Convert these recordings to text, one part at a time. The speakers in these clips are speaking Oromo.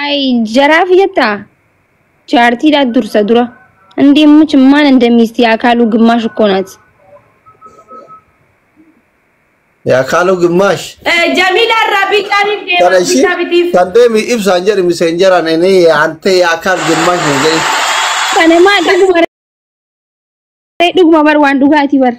أي جرافيتا جارتي لا درسة درا عندي مش ما عندي ميستي أكلوا قماش كونات يا خالو قماش جميلة الربيع ترى تندمي إبسان جري مسنجر أنا نيجي أنت يا خال قماش نجري أنا ما دوغ ما بروان دوغاتي بر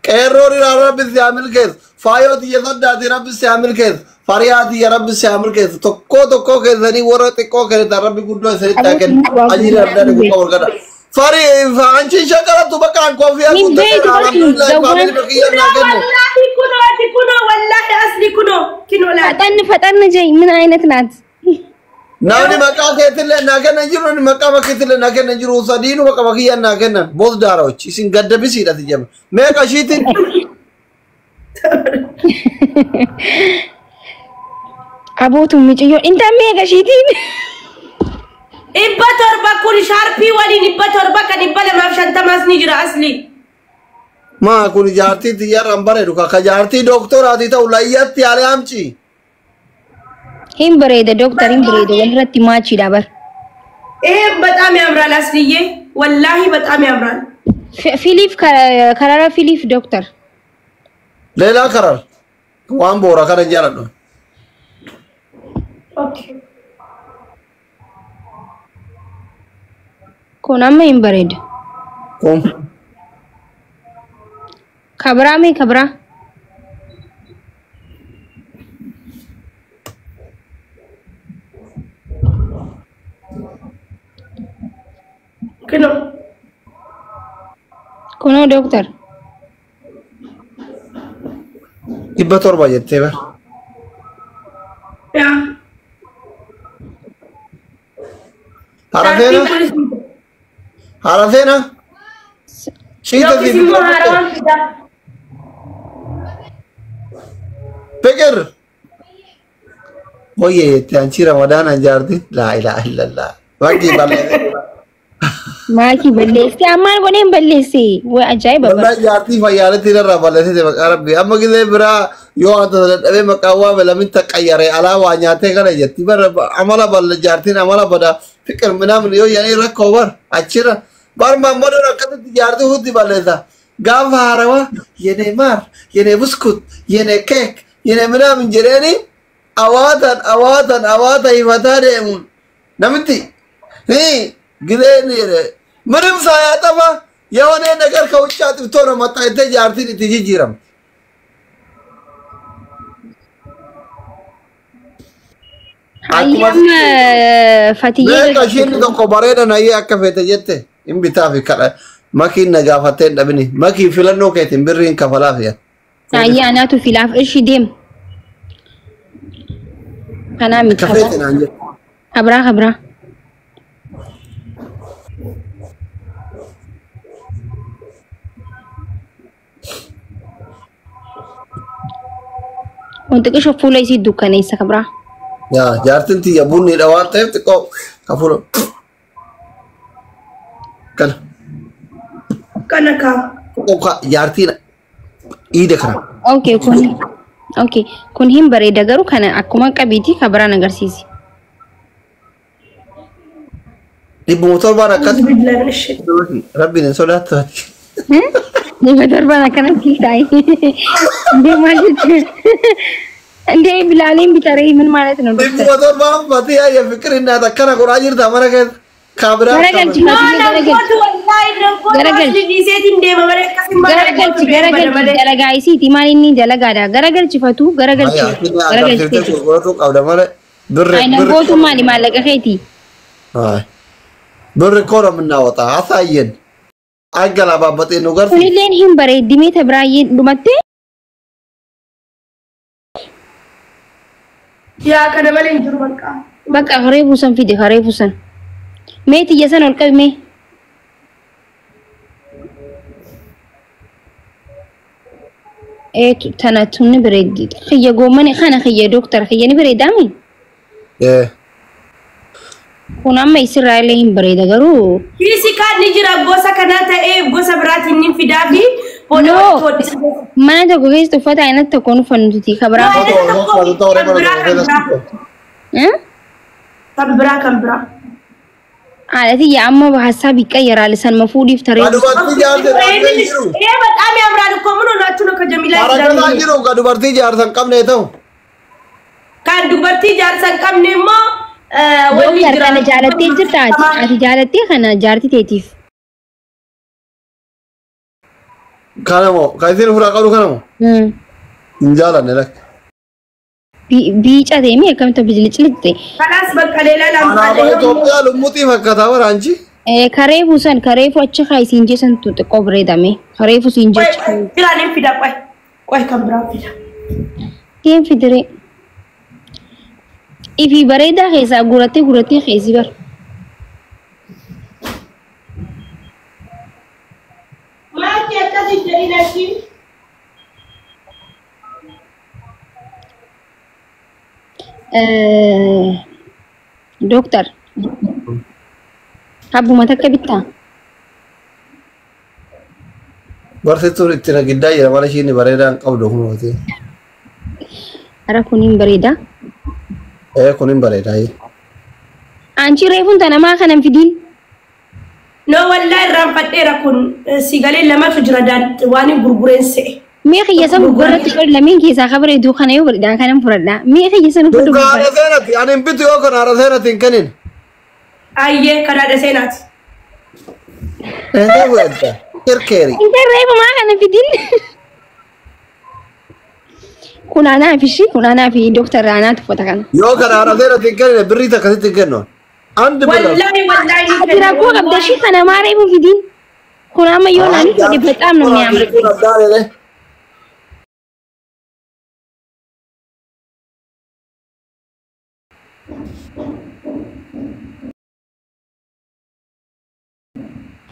كيروري ربي سيعمل كيس فايو دي يصدق دي ربي سيعمل كيس فاريا دي ربي سيعمل كيس تكو كيس ذني ورا تكو كيس ربي كله سريت تاكل أجير ربنا نقول كذا فاري فانشي شكرا تبقى عن كوفيا من بيت والله كنو والله أصلي كنو لا فتن جاي من أين تنات ناوني مكان كيتله ناكن نجرو مكان كيتله ناكن نجرو صدينو مكان كيا ناكن بوز داروش إسين قدر بيسيرة تجمع ما كشيتين أبو تومي جيو أنت ما كشيتين إبتر بكون شاربي ولي إبتر بكن إبلا ما فشان تماس نجرا أصلي ما أكون جارتي تيار رمبره روكا كجارتي دكتور عادي تا ولايات تياري أمشي هم بريدة دكتور هم بريدة ونرتي ما تشي دابر بتأمي أمرال أصلية والله بتأمي أمرال فيليف كرارا فيليف دكتور ليلا كرر وان بورا كرر جارنا أوكي كونا ما هم بريد كم خبرا مي خبرا كنو دكتور إبتر باجت تبع يا عرفنا شيء تدي فكر ويه تانشي رمضان أنجاردي لا إله إلا الله واجي بالله ما كي بلسي أمان ونين بلسي وأجايب والله جارتي فيالة تيرا رابلسي تبقى ربي أما كده برا يو أنت أبي مكاوا ولا من تكيره على وانياته كنا جتي بر عملا بال جارتين عملا بدا فكر منا من يو يعني ركوبر أشيرا بار ما مرة ركضت جارتي هو دي بالله قام هاروا ينه مار ينه بسكوت ينه كيك ينه منا من جراني أوادن يفتارون نمتي هي قدرني مريم سايا تبا يوانه نجار كوتشات بتونا متى إنت جارتي نتيجي جيرم أيام فتيجي لا كشين تو كبارين أنا هي أكفيت جته إن بتافي كلا ما كين نجافتين أبني ما كين فلانو كيتين برين كفلا فيها أي أنا تو فيلاف إيش ديم أنا متخبر خبرا وانت كيف شوفوا لي يزيد دكان يسا خبرا يا جارتين تي يبوني روات تيف تكو كفولو كا جارتين إيده خرا اوكي كون هم بريدا غرو كان اكما قبيتي خبرا نغر سيسي دي موتور باركات ربي نسولات دي موتور باركات كيتاي دي ماجد دي بلالين بتاري من مالت نو دي موتور بام فتي يا فكر ان ذكر قراجير دا مرك خبره garagalchi timani ni dalagada garagalchi fatu garagalchi ayna botu mali malaga kheti bir kora minna wata asayen agala babate no gar len him bare dimi tabrayi dumatte ya kana malen juru baka harebusan fidi harebusan ميتي جسنا الكلمة إيه تناتوني بريد خيّا قومني خانا خيّا دكتور خيّاني بريد أمي إيه كنا ما يصير عليهم بريد أقولوا كيسي كان نجرا بوسا كناتا إيه بوسا براتي نين في دافي Booda No. walitti hodhisan. Mana tokko keessatti uffata aynatti tokkoon uffannuti kabraa. Kan biraa. Haadhati yaa amma hasaab ይቀየራል lisan mafuudhiif taree. Dubartii jaartan qabnee jiru. በጣም ያምራል እኮ ምን ሆናችሁ ነው ከጀሚላ Baarakalaa jiru ka dubartii jaartan qabnee ta'u. Kan dubartii jaarsan qabne immoo Wanni kana jaalattee jirta ati jaalattee kana jaartii teetiif. Kanamo ka isin furaa qabdu kanamo. Hin jaalanne lakka. Biica deemee akkamta bilicilitte. Kanaas bakka ሌላ Anaaba Itoophiyaa lummuxii fakkaata waraanchi. Kareefu san kareefu achi kaa isiin jeesantu xiqqoo bareedame. Kareefu siin jecha. Jiraanin fida qoy kan biraa fida. Tiin fidire. Ifi bareedaa keessaa gurattee keessi bar. Maati akkasi jedhinatti Doktor. Abbuma takka bittaa? Barsiituun itti nagiddaa jira mana ishiin bareedaan qabdu hunuuti. Ara kuniin bareedaa? Kunin bareedaa. Anchi reefuun tanamaa kanan fidiin? No wallahi irraanfadheera kun sigalee lamatu jira waan gurgureen se'e. Mee xiyyasan gurgurratti qol lameen keessaa kabareedu kana yoo bareedaa kanan furadhaa. Mee xiyyasan uffatu Dukaana seenatti ani hin bitu yoo kanaara seenatti hin kennin. Ayyee kanaadha seenaati. Eegaa godhadda. Kirkeeri. Inta reefumaa kana fidiin? Kunaanaa fi Dr. Raanaatu uffata kana. Yoo kanaara seenatti hin kennin birrii takkasitti hin kennu. Andi birra. Wallahi. Ati rakkoo qabda shi kana maa reefu fidiin? Kun amma yoo naani fedhe በጣም ነው የሚያምር.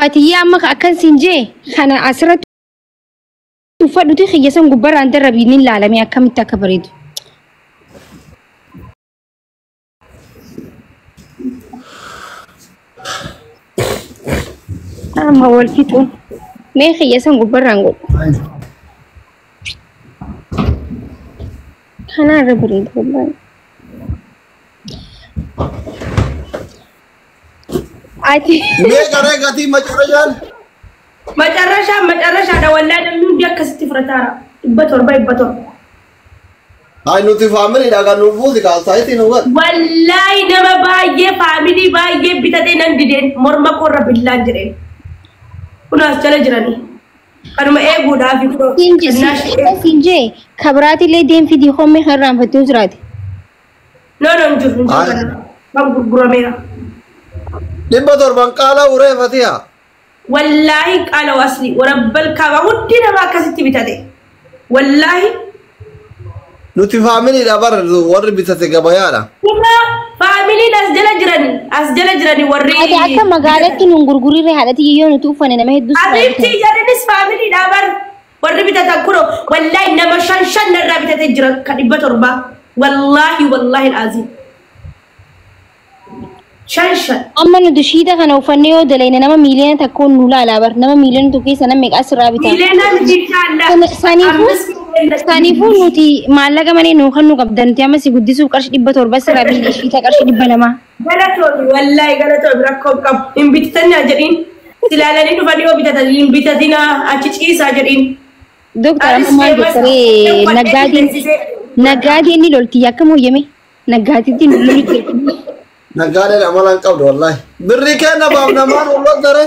Ati yaa amma akkan sinjee kana asirratti uffadhuti xiyyasan gubbarraan darrabiin laalamee akkamitti akka bareedu. Amma wal fixuun mee xiyyasan gubbarraan godhu. Kanaarra bareedu wallahi. Ati Mee garee gatii macarrashaan. Macarrashaadha wallahi namni hundi akkasitti fudhataara. 700. Hai nuti faamiliidha kan nuuf buusi kaalsaayitiin hubat. Wallahi nama baay'ee faamilii baay'ee bitatee nan dideen morma korra billaan jedheen. Kunaas jala jiranii. Kanuma eeguudhaaf Sinjee kabraatiillee deemfidii hommee kan raanfattee jiraate. No jiru kan gurgurameera. 700 qaala uree fatiha. Wallahi qaala wasli warabbal kaaba hundi nama akkasitti bitate. Wallahi Nuti faamiliidha bara warri bitate gabayaadha. kuma faamiliin as jala jirani warri. Ati akka magaalaatti nun gurgurirree haadhati yoo nuti uffanne nama hedduu Abibti jaranis faamiliidha bar warri bitatan kuno wallahi nama shan narraa bitate jira ka 700 wallahi alazim. Shan. Amma nuti shiita kana uffannee yoo dalayne nama miiliyoona takkoon nu laalaa bar nama miiliyoona tokko keessa nama meeqa asirraa bitaa? Miiliyoona miti Saniifuu nuti maallaqa malee nuu kan nu qabdan nuti amma si guddisuuf qarshii 700 sirraa biilii shiita qarshii 200. Galatooni wallahi galatooni rakkoo qabu hin bitatanii jedhiin ilaalanii dhufanii yoo bitatan hin bitatina achi ciisaa jedhiin. Doktor amma maal doktoree naggaadeen ni lolti akkam hooyyame naggaatiitti nu lolti. Naggaadeen amalaan qabdu wallahi. Birrii kenna baaf namaan ulloon dare.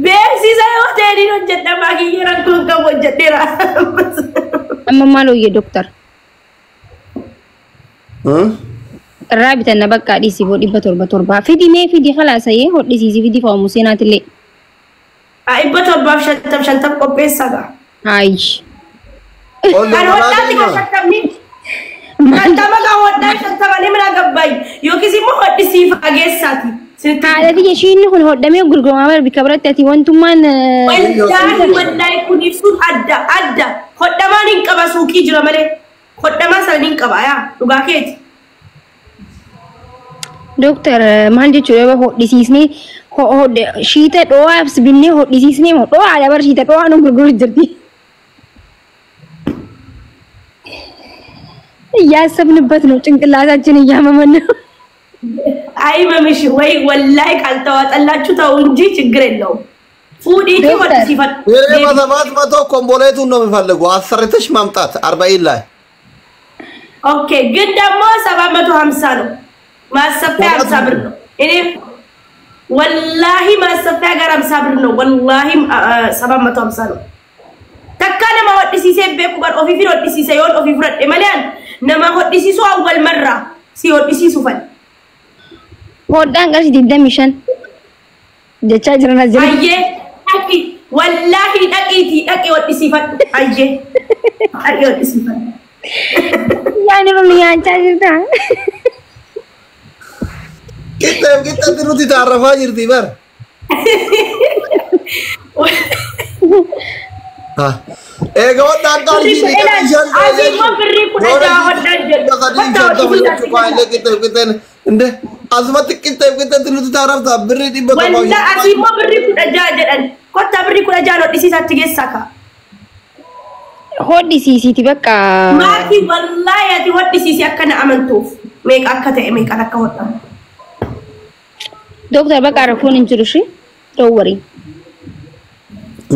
Beeksisa yoo ta'een hojjedhamaa kiyyee rakkoon qabu hojjedheera. Amma maal hooyyee doktor? Irraa bitanna bakka dhiisii boo 700 fidi khalaasayee hodhisiisii fidi fa'aamu seenaatillee. 750 qopheessaadha. Haayi. Kan hodhaatti kan shakkamni. Kan taphata hodhaa shakkamanii mana gabbaay yookiis immoo hodhisiif hageessaati. Haadhati ishiin kun hodhamee gurguramaa bara bika biratti ati wantummaan. Wallahi kun ibsuun adda. Hodhamaan hin qaba suuqii jira malee. Hodhamaa sana hin qaba yaa dhugaa keeti. Doktor maal jechuudha hodhisiisnee shiita dho'aa binnee hodhisiisnee moo dho'aa dabar shiita dho'aa nu gurguru jirti. እያሰብንበት ነው ጭንቅላታችን እያመመን ነው። አይ መምሽ ወይ ወላይ ካልተዋጠላችሁ ተው እንጂ ችግር የለውም። ፉዲቲ ወደ ሲፈት በሰባት መቶ ኮምቦሌቱን ነው የሚፈልጉ አሰርተሽ ማምጣት 40 ላይ ኦኬ። ግን ደግሞ 750 ነው ማሰፊያ 50 ብር ነው። እኔ ወላሂ ማሰፊያ ጋር 50 ብር ነው ወላሂ 750 ነው። ተካነ ማወድሲሴ ቤኩ ጋር ኦፊፊ ወድሲሴ ይወል ኦፊ ፍረድ ማሊያን ነማ ሆዲሲሱ አወል መራ ሲወዲሲሱ ፈል ሆዳን ጋር ሲደምሽን ደቻ ጅራና ጅራ አየ አቂ ወላሂ ዳቂቲ ዳቂ ወዲሲፈል አየ አየ ወዲሲፈል ያኔ ነው ያንቻ ጅራ ቂጣ ትሩቲ ታረፋ ጅርቲ በር Ego dangal ji azimo birri kudaja hodan jel kita inde azmat kita tinu tarafta birri dibba walla azimo birri kudaja jedan kotta birri kudaja no disisatti gesaka hodisisiti bakka mati wallahi ati hodisisi akkana amantuf meek akkata meek akka hodda doctor bakka rafon injurushi don't worry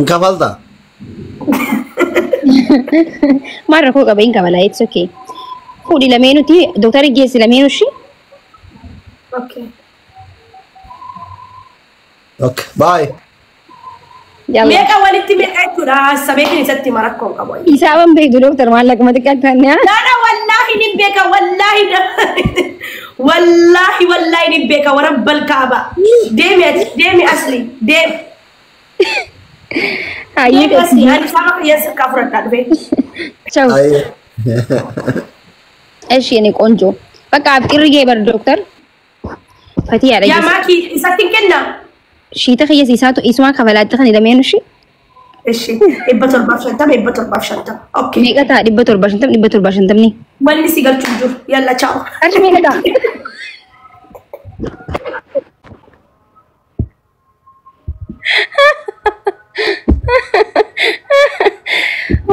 Inkafalta Marra ko gabain kabala it's okay. Fudi la menu ti doctor gesi la menu shi. Okay. Okay, bye. Yalla. Meka walitti meka tura sabeki ni satti marakko kaboy. Isaban be doctor malak matakatanya. La wallahi ni beka wallahi wallahi ni beka wa rabbal kaaba. Demi asli dem. Aye asli ani sama yes kafrat dadbe. Ciao. Aye. እሺ የኔ ቆንጆ በቃ አብቂርዬ በር ዶክተር ፈቲ ያረጅ ያ ማኪ ሰትንከና ሺ ተخيس ይሳቱ ኢስማ ከበላጥኸን ለምን እሺ ይበቶር ባፍሸንታ ኦኬ ሜቀታ ዲበቶር ባሽንተም ኒ ወንዲ ሲገልቹ ጁር ያላ ቻው አርሽ ሜቀታ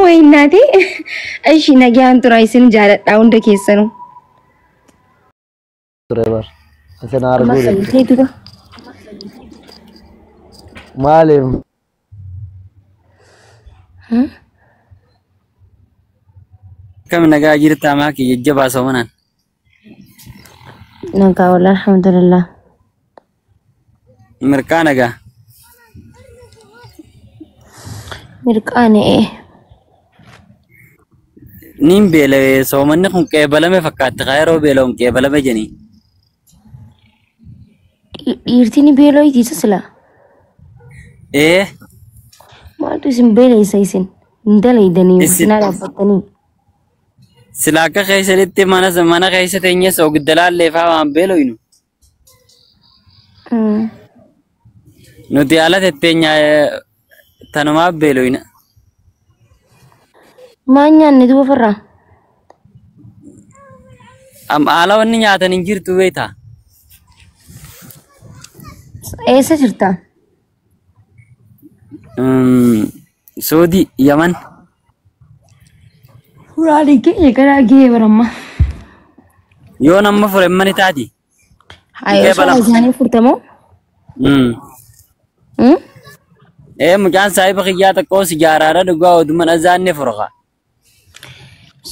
ወይ እናቴ እሺ ነጊያን ጥራይስን ጃለጣው እንደከሰ ነው Driver አሰናር ጉድ ሄቱ ማለም كم نجاجير تامك يجيب عصامنا نكا والله الحمد لله مركانجا مركانه ايه نيم بيله سومن خن كيبلا में فكات غيره بيلون كيبلا में جني يرتيني بيلو يتسلا ايه ما تسم بيلي سايسن ندلي دني نالا فتني سلاكا خيسة لتي مانا زمانا خيسة تينيا سوق الدلال لفا وان بيلو ينو نو ديالا تتينيا تنما بيلو ينا ما نيان ندو فرا am ala wanni nyaatan hin jirtu beeta ايسا jirta Saudi Yaman furali ke gara ge baramma yoo namma fure mani taati ayo so jani furtamo mucaan saahiba kiyyaa tokko sijaaraadha dhugaa oduman azaanne furqa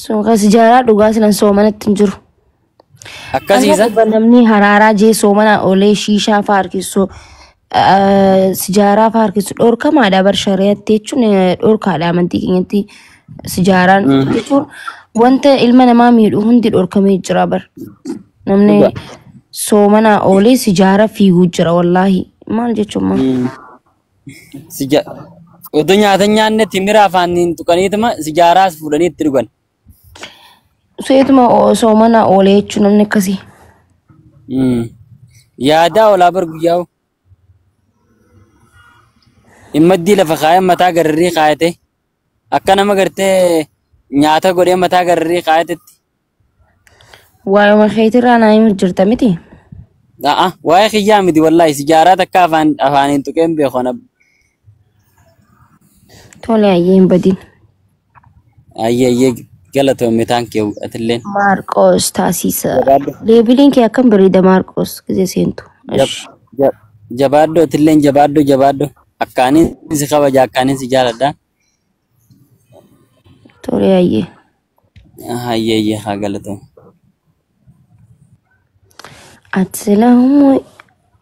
so ga sijara dhugaa silan soomanatti jiru akkasiisa namni hararaa jee soomana olee shiishaa faarkisu sijaraa faarkisu dhorkamaadha bar shari'atti jechuun dhorkaadha amantii keenyatti sijaraan jechuun wanta ilma namaa miidhu hundi dhorkamee jira bar namni soomana olee sijara fiiguu jira wallahi maal jechuun ma Utuu nyaatan nyaanne timira afaaniin tuqaniituma sijaaraas fuudhanii itti dhugan. Seetuma soomana olee jechuun namni akkasii. Yaadaa olaa bar guyyaa'u. Immaddii lafa kaayee mataa gararrii kaayate akka nama gartee nyaata godhee mataa gararrii kaayatetti. Waayuma keetirraa naa himuu jirta miti. waa'ee kiyyaa miti wallahi sijaaraa takka afaaniin tuqeen beekona. Tole ayyee hin badin. Ayyee galatoomne taankee atilleen. Maarqos taasisa. Jabaaddo. Leebiliin kee akkam bareeda Maarqos gisee seentu. Jabaaddo atilleen jabaaddo. Akkaanin si kabaja akkaanin si jaaladha. Tole ayyee. Ayyee haa galatoomne.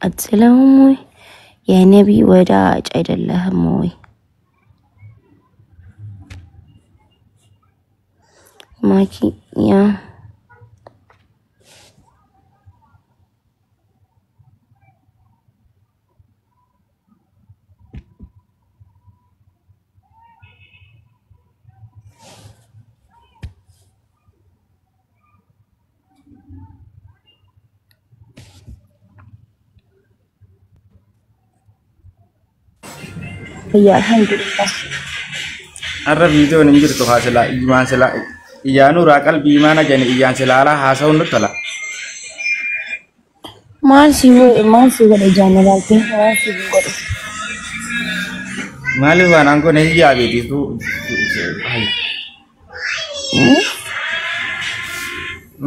አትለውም ወይ የነቢ ወዳጅ አይደለህም ወይ? ማኪያ يا الحمد لله. Arra video ni jirtu hasila iman sila iyanu rakal bimana jani iyan silala hasaw nutala. ما سي ولا جانا لكن ما سي ولا Mali wanang ko nahi ya beti tu.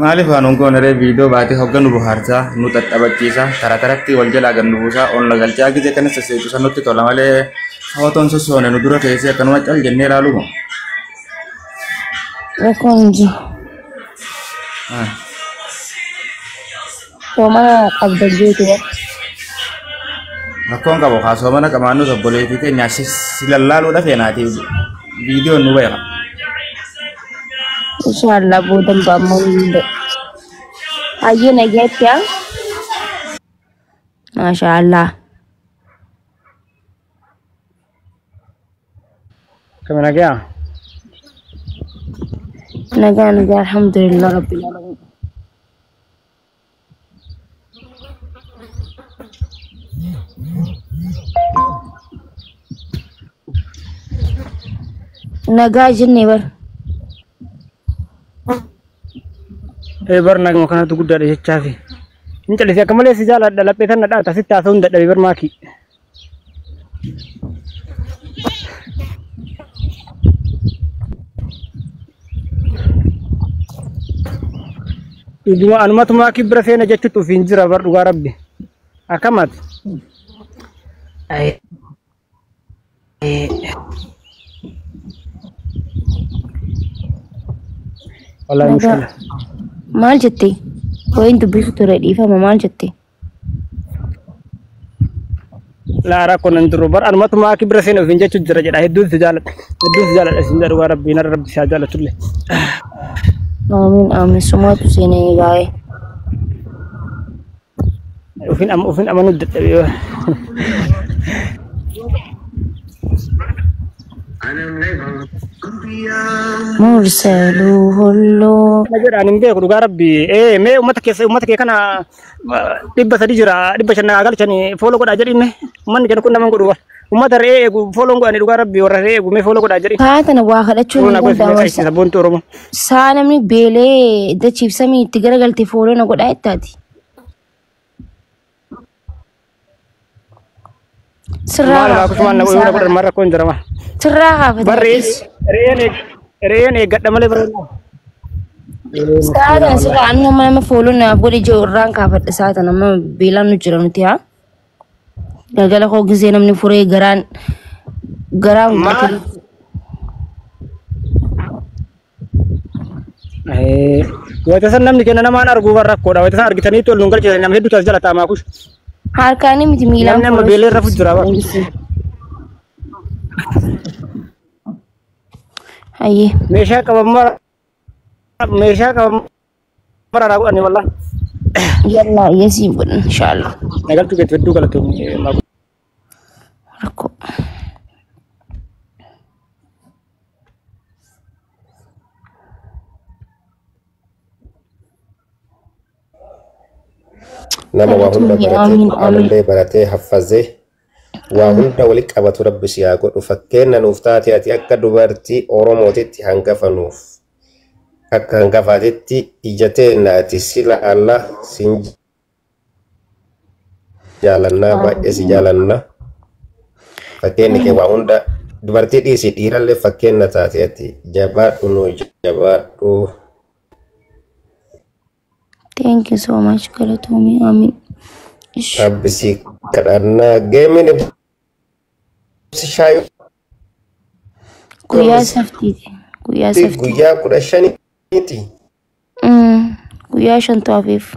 Mali wanang ko nare video bati hoggan nu harja nu tatabachisa tarakti waljala gan nu sa on lagal cha ki je kan se tu sanutti tola male hawaton so sone nu dura kese kan wachal jenne lalu mo. ركونجي وما قبل البيت Rakon ka bo khaso mana kamanu so boleh ti ke nyasi silalalu da fenati video nu ba. إن شاء الله بودن بامون أيه نجيت يا ما شاء الله. Kemana kya? نجا الحمد لله رب العالمين. نجا جني بر bar nag makana tu gudda de chafi inta le kamale si jala da lape tan da ta sitta sun da bar maki iduma anmat maki brafena jettu tu finjira bar duga rabbi akamat ay wallahi mushkila maal jettee wayin dubbisu ture dhiifama maal jettee la ra konan duro bar anmat maki brafena finjechu jira jeda heddu jala sin daru rabbi nar rabbi sa jala tulle amin sumatu sene gaay ufin amanu daddabe مرسلوه الله Najar anin be ku duga rabbi me ummata ke kana dibba sadi jira dibba shanna agal chani follow ko da jadi me man ken kun naman ko duga ummata re ku follow ko ani duga rabbi warra re ku me follow ko da jadi kaatana waa kadhachuun na ko dandawarsa sabon toromo saanamni beelee da ciibsamii itti garagaltee fooloo na godhaa jettaati mala ku man na wala ko marra ko ndarama sirraa haafatee barris reen e gadda male bar saatana sirraa annu nama fooloo na godhe ijoo irraan kaafadhe saatana amma beelaan nu jira nuti haa galgala koo gisee namni furee garaan wayta san namni kenna namaan argu barra ko da wayta san argitanii tol nun galche nam heddu tas jala tama kush harkaanii miti miilaan namni amma beelee rafu jira ba hayyee meeshaa qabamara ragu ani wallah yallaa yasiin godhan inshaallah nagaltu get heddu galatu rakkoo nama waa hunda baratee quraanallee baratee haffazee waa hunda walitti qabatu rabbi si haa godhu fakkeenna nuuf taate ati akka dubartii oromootitti hangafanuuf akka hangafaatitti ijatee naati sila Allah sin jaalanna baay'ee si jaalanna fakkeenni kee waa hunda dubartii dhiisi dhiirallee fakkeenna taate ati jabaadhu nu jabaadhu. Thank you so much Galatoomii Amin. Rabbisi kadhannaa geemini shaayu Guyyaa saftiiti. Guyyaa saftii. guyyaa 15ti. Guyyaa 5 hafeef.